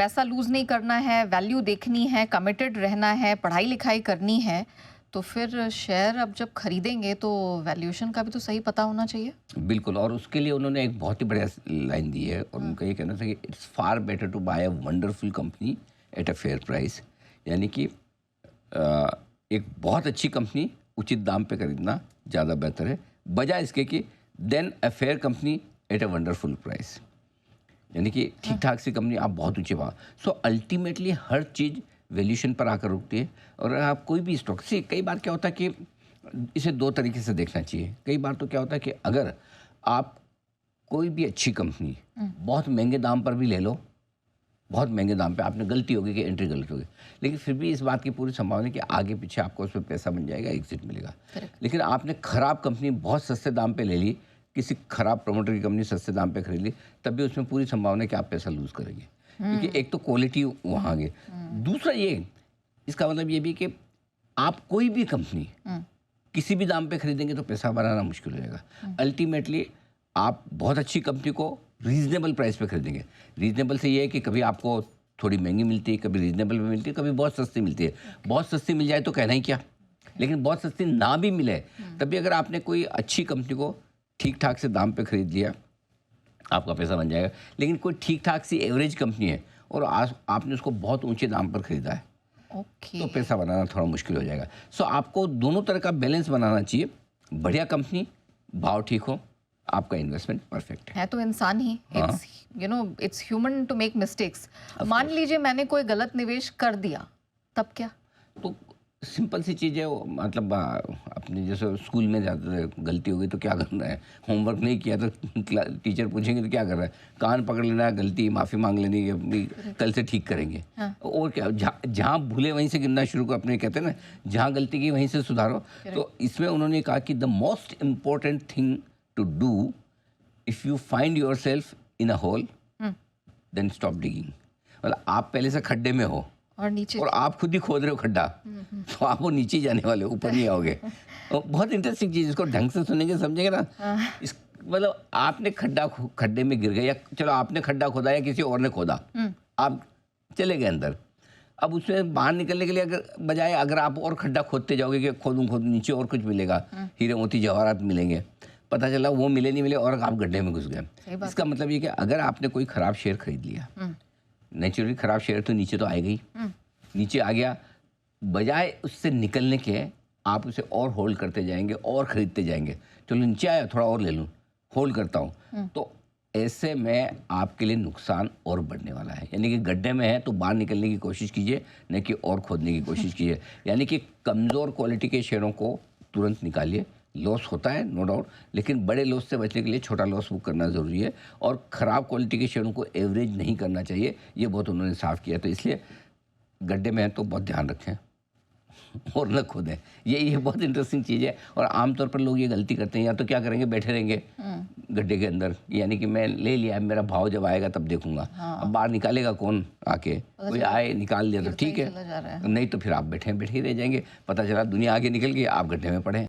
पैसा लूज़ नहीं करना है, वैल्यू देखनी है, कमिटेड रहना है, पढ़ाई लिखाई करनी है, तो फिर शेयर अब जब खरीदेंगे तो वैल्यूएशन का भी तो सही पता होना चाहिए। बिल्कुल, और उसके लिए उन्होंने एक बहुत ही बढ़िया लाइन दी है, और उनका ये कहना था कि it's far better to buy a wonderful company at a fair price. यानी कि एक बहुत अच्छी कंपनी उचित दाम पे खरीदना ज़्यादा बेहतर है, बजाय इसके कि then a fair company at a wonderful price. यानी कि ठीक ठाक सी कंपनी आप बहुत ऊंचे भाव। सो अल्टीमेटली हर चीज़ वैल्यूएशन पर आकर रुकती है। और अगर आप कोई भी स्टॉक से, कई बार क्या होता है कि इसे दो तरीके से देखना चाहिए। कई बार तो क्या होता है कि अगर आप कोई भी अच्छी कंपनी बहुत महंगे दाम पर भी ले लो, बहुत महंगे दाम पे, आपने गलती होगी कि एंट्री गलत होगी, लेकिन फिर भी इस बात की पूरी संभावना है कि आगे पीछे आपको उसमें पैसा बन जाएगा, एग्जिट मिलेगा। लेकिन आपने खराब कंपनी बहुत सस्ते दाम पे ले ली, किसी खराब प्रमोटर की कंपनी सस्ते दाम पे खरीद ली, तब भी उसमें पूरी संभावना है कि आप पैसा लूज करेंगे, क्योंकि एक तो क्वालिटी वहाँ गई, दूसरा ये, इसका मतलब ये भी कि आप कोई भी कंपनी किसी भी दाम पे खरीदेंगे तो पैसा बनाना मुश्किल हो जाएगा। अल्टीमेटली आप बहुत अच्छी कंपनी को रीजनेबल प्राइस पे खरीदेंगे। रीजनेबल से ये है कि कभी आपको थोड़ी महंगी मिलती है, कभी रीजनेबल में मिलती है, कभी बहुत सस्ती मिलती है। बहुत सस्ती मिल जाए तो कहना ही क्या, लेकिन बहुत सस्ती ना भी मिले तभी अगर आपने कोई अच्छी कंपनी को ठीक ठाक से दाम पे खरीद लिया, आपका पैसा बन जाएगा। लेकिन कोई ठीक ठाक सी एवरेज कंपनी है और आपने उसको बहुत ऊंचे दाम पर खरीदा है, तो पैसा बनाना थोड़ा मुश्किल हो जाएगा। सो आपको दोनों तरह का बैलेंस बनाना चाहिए। बढ़िया कंपनी, भाव ठीक हो, आपका इन्वेस्टमेंट परफेक्ट है। तो इंसान ही, it's human to make mistakes. मान लीजिए मैंने कोई गलत निवेश कर दिया, तब क्या? तो सिंपल सी चीज़ है वो, मतलब अपने जैसे स्कूल में जाते गलती हो गई तो क्या करना है, होमवर्क नहीं किया तो टीचर पूछेंगे तो क्या कर रहा है, कान पकड़ लेना है, गलती माफ़ी मांग लेनी है, कल से ठीक करेंगे। और क्या, जहाँ भूले वहीं से गिनना शुरू करो, अपने कहते हैं ना, जहाँ गलती की वहीं से सुधारो। तो इसमें उन्होंने कहा कि the most important thing to do if you find yourself in a hole then stop digging. मतलब आप पहले से खड्डे में हो और नीचे, और आप खुद ही खोद रहे हो खड्डा, तो आप वो नीचे ही जाने वाले, ऊपर नहीं आओगे। तो बहुत इंटरेस्टिंग चीज़, इसको ढंग से सुनेंगे समझेंगे ना। इस मतलब आपने खड्डे में गिर गए, या चलो आपने खड्डा खोदा या किसी और ने खोदा, आप चले गए अंदर। अब उसमें बाहर निकलने के लिए बजाय अगर आप और खड्डा खोदते जाओगे कि खोदूं नीचे और कुछ मिलेगा, हीरे मोती जवाहरात मिलेंगे, पता चला वो मिले नहीं मिले और आप गड्ढे में घुस गए। इसका मतलब ये कि अगर आपने कोई खराब शेयर खरीद लिया, नेचुरली खराब शेयर तो नीचे तो आएगा ही, नीचे आ गया, बजाय उससे निकलने के आप उसे और होल्ड करते जाएंगे और खरीदते जाएंगे। चलो नीचे आया, थोड़ा और ले लूँ, होल्ड करता हूँ, तो ऐसे में आपके लिए नुकसान और बढ़ने वाला है। यानी कि गड्ढे में है तो बाहर निकलने की कोशिश कीजिए, न कि और खोदने की कोशिश कीजिए। यानी कि कमज़ोर क्वालिटी के शेयरों को तुरंत निकालिए। लॉस होता है नो डाउट, लेकिन बड़े लॉस से बचने के लिए छोटा लॉस बुक करना ज़रूरी है, और ख़राब क्वालिटी के शेयरों को एवरेज नहीं करना चाहिए। ये बहुत उन्होंने साफ़ किया। तो इसलिए गड्ढे में है तो बहुत ध्यान रखें और न खोदें। ये बहुत इंटरेस्टिंग चीज़ है, और आमतौर पर लोग ये गलती करते हैं, या तो क्या करेंगे, बैठे रहेंगे गड्ढे के अंदर, यानी कि मैं ले लिया, मेरा भाव जब आएगा तब देखूंगा। अब बाहर निकालेगा कौन आके, कोई आए निकाल दिया तो ठीक है, नहीं तो फिर आप बैठे ही रह जाएंगे। पता चला दुनिया आगे निकल गई, आप गड्ढे में पड़े।